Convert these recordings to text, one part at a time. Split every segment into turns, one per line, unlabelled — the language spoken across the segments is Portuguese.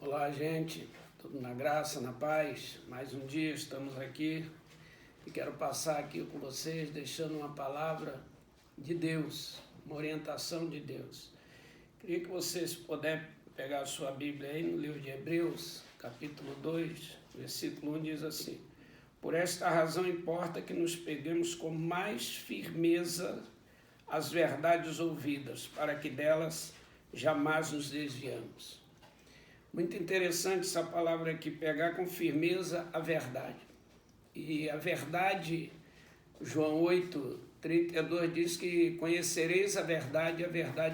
Olá, gente, tudo na graça, na paz. Mais um dia estamos aqui e quero passar aqui com vocês deixando uma palavra de Deus, uma orientação de Deus. Queria que vocês puderem pegar a sua Bíblia aí no livro de Hebreus, capítulo 2, versículo 1 diz assim: por esta razão importa que nos peguemos com mais firmeza as verdades ouvidas, para que delas jamais nos desviamos. Muito interessante essa palavra aqui, pegar com firmeza a verdade. E a verdade, João 8:32 diz que conhecereis a verdade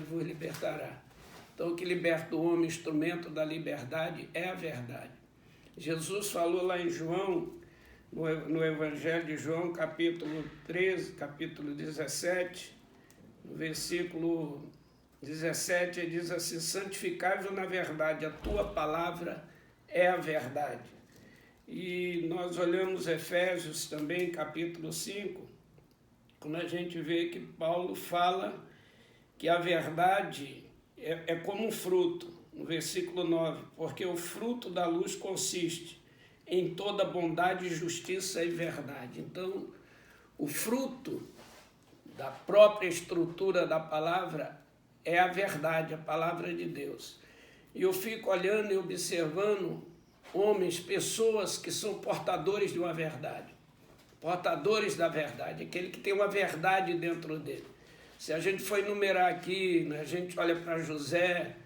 vos libertará. Então o que liberta o homem, instrumento da liberdade, é a verdade. Jesus falou lá em João, no Evangelho de João, capítulo 13, capítulo 17, no versículo 17, ele diz assim: santificai-vos na verdade, a tua palavra é a verdade. E nós olhamos Efésios também, capítulo 5, quando a gente vê que Paulo fala que a verdade é como um fruto, no versículo 9, porque o fruto da luz consiste em toda bondade, justiça e verdade. Então, o fruto da própria estrutura da palavra é a verdade, a palavra de Deus. E eu fico olhando e observando homens, pessoas que são portadores de uma verdade, portadores da verdade, aquele que tem uma verdade dentro dele. Se a gente for enumerar aqui, a gente olha para José,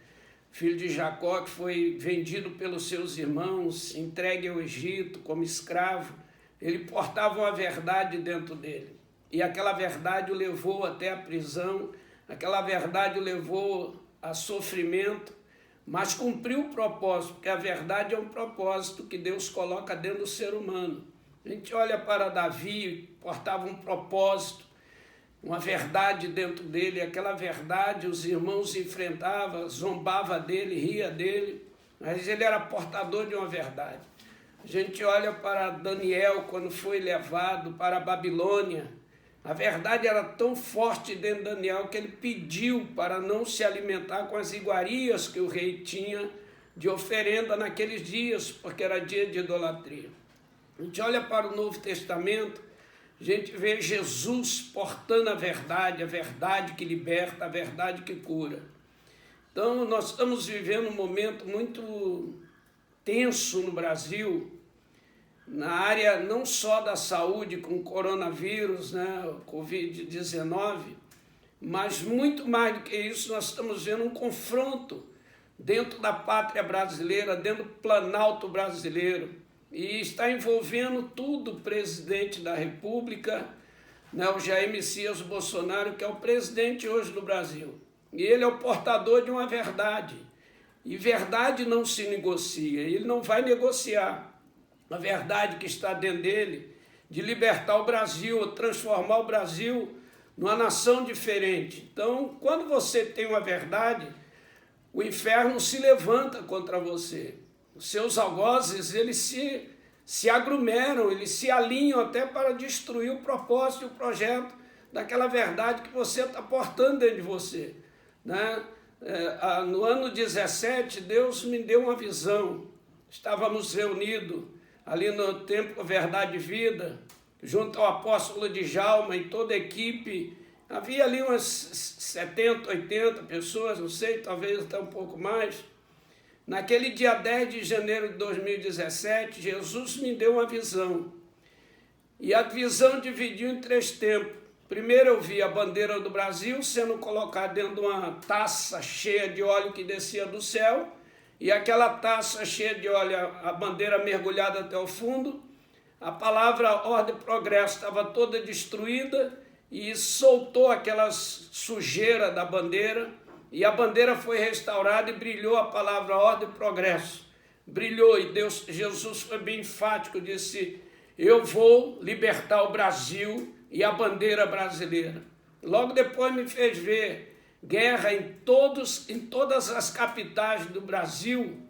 filho de Jacó, que foi vendido pelos seus irmãos, entregue ao Egito como escravo, ele portava uma verdade dentro dele. E aquela verdade o levou até a prisão, aquela verdade o levou a sofrimento, mas cumpriu o propósito, porque a verdade é um propósito que Deus coloca dentro do ser humano. A gente olha para Davi, portava um propósito, uma verdade dentro dele, aquela verdade os irmãos enfrentavam, zombavam dele, ria dele, mas ele era portador de uma verdade. A gente olha para Daniel quando foi levado para a Babilônia, a verdade era tão forte dentro de Daniel que ele pediu para não se alimentar com as iguarias que o rei tinha de oferenda naqueles dias, porque era dia de idolatria. A gente olha para o Novo Testamento, a gente vê Jesus portando a verdade que liberta, a verdade que cura. Então, nós estamos vivendo um momento muito tenso no Brasil, na área não só da saúde com o coronavírus, o Covid-19, mas muito mais do que isso, nós estamos vendo um confronto dentro da pátria brasileira, dentro do Planalto brasileiro, e está envolvendo tudo o presidente da República, o Jair Messias Bolsonaro, que é o presidente hoje do Brasil. E ele é o portador de uma verdade, e verdade não se negocia, ele não vai negociar. A verdade que está dentro dele, de libertar o Brasil, transformar o Brasil numa nação diferente. Então, quando você tem uma verdade, o inferno se levanta contra você. Os seus algozes, eles se aglomeram, eles se alinham até para destruir o propósito e o projeto daquela verdade que você está portando dentro de você. No ano 17, Deus me deu uma visão. Estávamos reunidos ali no Templo Verdade e Vida, junto ao apóstolo Djalma e toda a equipe. Havia ali umas 70, 80 pessoas, não sei, talvez até um pouco mais. Naquele dia 10 de janeiro de 2017, Jesus me deu uma visão. E a visão dividiu em 3 tempos. Primeiro eu vi a bandeira do Brasil sendo colocada dentro de uma taça cheia de óleo que descia do céu, e aquela taça cheia de óleo, a bandeira mergulhada até o fundo, a palavra ordem e progresso estava toda destruída e soltou aquela sujeira da bandeira, e a bandeira foi restaurada e brilhou a palavra ordem e progresso. Brilhou, e Jesus foi bem enfático, disse: eu vou libertar o Brasil e a bandeira brasileira. Logo depois me fez ver guerra em todas as capitais do Brasil,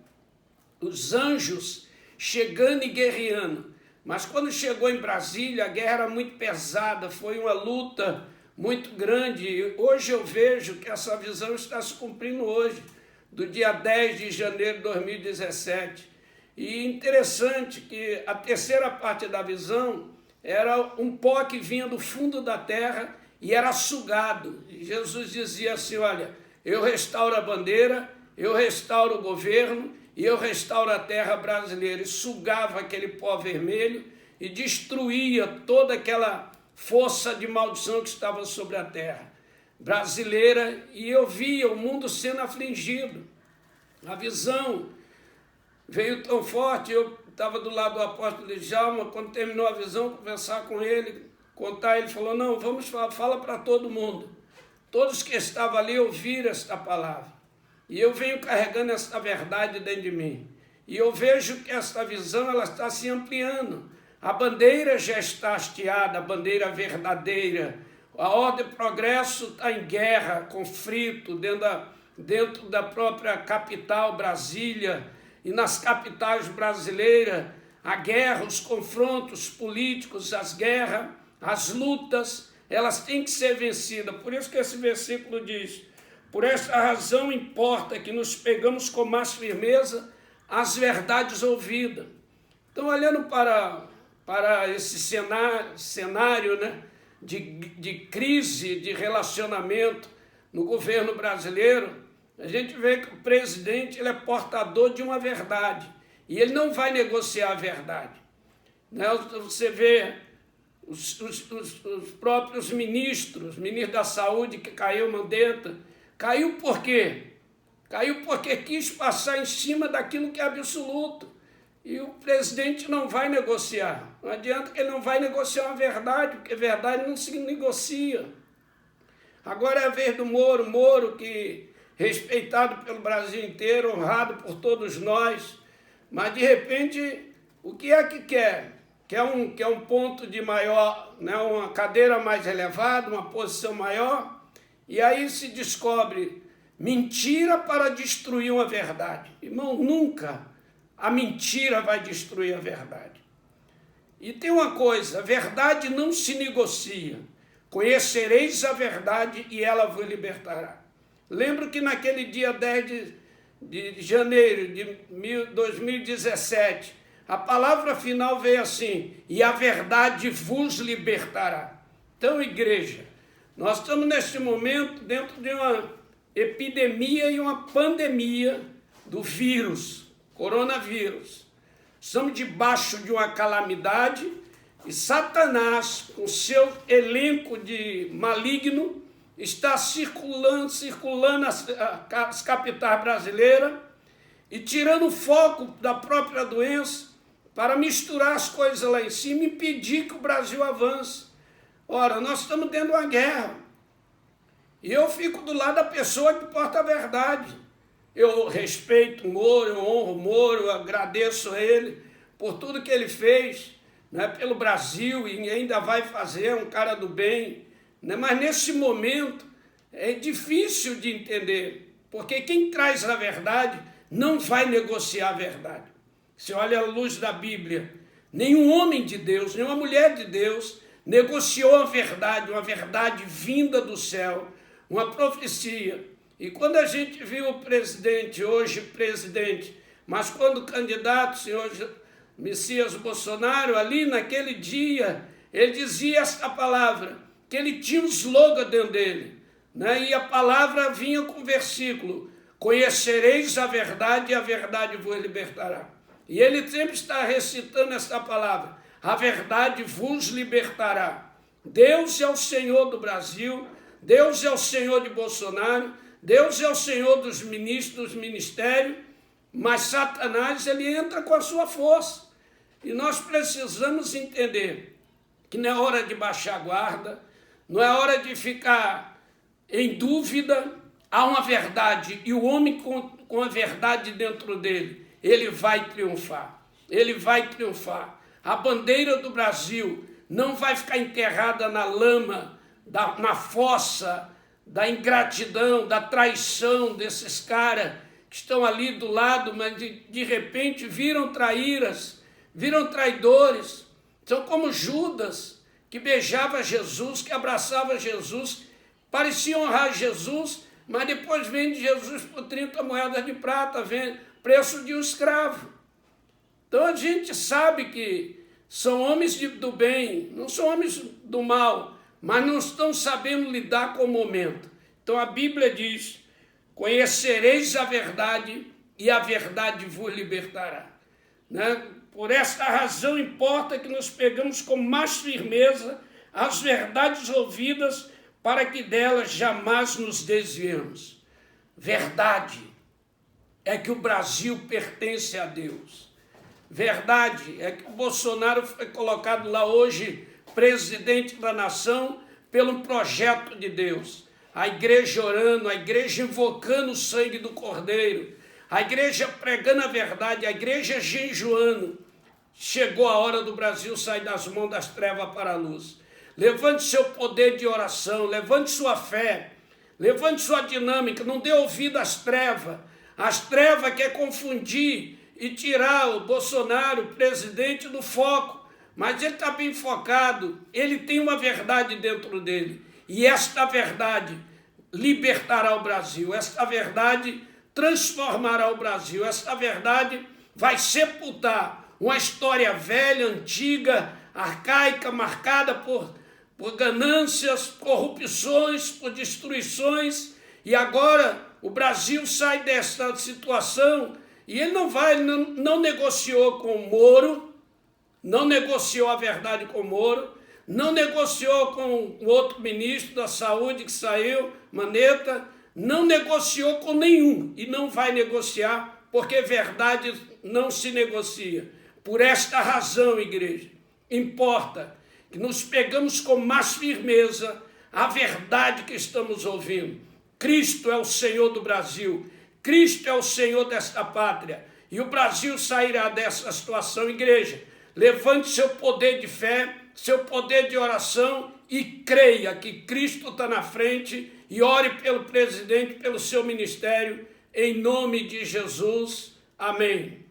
os anjos chegando e guerreando. Mas quando chegou em Brasília, a guerra era muito pesada, foi uma luta muito grande. Hoje eu vejo que essa visão está se cumprindo hoje. do dia 10 de janeiro de 2017. E interessante que a terceira parte da visão era um pó que vinha do fundo da terra e era sugado. E Jesus dizia assim, olha, eu restauro a bandeira, eu restauro o governo e eu restauro a terra brasileira. E sugava aquele pó vermelho e destruía toda aquela força de maldição que estava sobre a terra brasileira. E eu via o mundo sendo afligido. A visão veio tão forte, eu estava do lado do apóstolo Djalma, quando terminou a visão, conversar com ele, contar, ele falou, não, vamos falar, fala para todo mundo. Todos que estavam ali ouviram esta palavra. E eu venho carregando esta verdade dentro de mim. E eu vejo que esta visão ela está se ampliando. A bandeira já está hasteada, a bandeira verdadeira. A ordem do progresso está em guerra, conflito, dentro da própria capital, Brasília, e nas capitais brasileiras, a guerra, os confrontos políticos, as guerras, as lutas, elas têm que ser vencidas. Por isso que esse versículo diz, por esta razão importa que nos pegamos com mais firmeza as verdades ouvidas. Então, olhando para esse cenário, né, de crise, de relacionamento no governo brasileiro, a gente vê que o presidente ele é portador de uma verdade e ele não vai negociar a verdade. Né? Você vê os próprios ministros da saúde que caiu, Mandetta, caiu por quê? Caiu porque quis passar em cima daquilo que é absoluto. E o presidente não vai negociar. Não adianta que ele não vai negociar uma verdade, porque verdade não se negocia. Agora é a vez do Moro que respeitado pelo Brasil inteiro, honrado por todos nós, mas de repente, o que é que quer? Quer um ponto de maior, né, uma cadeira mais elevada, uma posição maior, e aí se descobre mentira para destruir uma verdade. Irmão, nunca a mentira vai destruir a verdade. E tem uma coisa, a verdade não se negocia. Conhecereis a verdade e ela vos libertará. Lembro que naquele dia 10 de janeiro de 2017, a palavra final veio assim, e a verdade vos libertará. Então, igreja, nós estamos neste momento dentro de uma epidemia e uma pandemia do vírus, coronavírus. Estamos debaixo de uma calamidade e Satanás, com seu elenco de maligno, está circulando as capitais brasileiras e tirando o foco da própria doença para misturar as coisas lá em cima e impedir que o Brasil avance. Ora, nós estamos dentro de uma guerra. E eu fico do lado da pessoa que porta a verdade. Eu respeito o Moro, eu honro o Moro, eu agradeço a ele por tudo que ele fez, né, pelo Brasil e ainda vai fazer, um cara do bem. Mas nesse momento é difícil de entender, porque quem traz a verdade não vai negociar a verdade. Você olha a luz da Bíblia, nenhum homem de Deus, nenhuma mulher de Deus negociou a verdade, uma verdade vinda do céu, uma profecia. E quando a gente viu o presidente, hoje presidente, mas quando candidato, senhor Messias Bolsonaro, ali naquele dia, ele dizia esta palavra, que ele tinha um slogan dentro dele, né? E a palavra vinha com o versículo, conhecereis a verdade e a verdade vos libertará. E ele sempre está recitando esta palavra, a verdade vos libertará. Deus é o Senhor do Brasil, Deus é o Senhor de Bolsonaro, Deus é o Senhor dos ministros, dos ministérios, mas Satanás ele entra com a sua força. E nós precisamos entender que não é hora de baixar a guarda, não é hora de ficar em dúvida, há uma verdade e o homem com a verdade dentro dele, ele vai triunfar, ele vai triunfar. A bandeira do Brasil não vai ficar enterrada na lama, na fossa da ingratidão, da traição desses caras que estão ali do lado, mas de repente viram traíras, viram traidores, são como Judas, que beijava Jesus, que abraçava Jesus, parecia honrar Jesus, mas depois vende Jesus por 30 moedas de prata, vende preço de um escravo. Então a gente sabe que são homens do bem, não são homens do mal, mas não estão sabendo lidar com o momento. Então a Bíblia diz: conhecereis a verdade e a verdade vos libertará. Né? Por esta razão importa que nos pegamos com mais firmeza as verdades ouvidas, para que delas jamais nos desviemos. Verdade é que o Brasil pertence a Deus. Verdade é que o Bolsonaro foi colocado lá hoje presidente da nação pelo projeto de Deus. A igreja orando, a igreja invocando o sangue do Cordeiro, a igreja pregando a verdade, a igreja jejuando. Chegou a hora do Brasil sair das mãos das trevas para a luz. Levante seu poder de oração, levante sua fé, levante sua dinâmica, não dê ouvido às trevas. As trevas querem confundir e tirar o Bolsonaro, o presidente, do foco. Mas ele está bem focado, ele tem uma verdade dentro dele. E esta verdade libertará o Brasil, esta verdade transformará o Brasil, esta verdade vai sepultar uma história velha, antiga, arcaica, marcada por ganâncias, corrupções, por destruições. E agora o Brasil sai desta situação e ele não negociou com o Moro, não negociou a verdade com o Moro, não negociou com o outro ministro da Saúde que saiu, Mandetta, não negociou com nenhum e não vai negociar, porque verdade não se negocia. Por esta razão, igreja, importa que nos pegamos com mais firmeza a verdade que estamos ouvindo. Cristo é o Senhor do Brasil, Cristo é o Senhor desta pátria, e o Brasil sairá dessa situação. Igreja, levante seu poder de fé, seu poder de oração e creia que Cristo está na frente, e ore pelo presidente, pelo seu ministério, em nome de Jesus. Amém.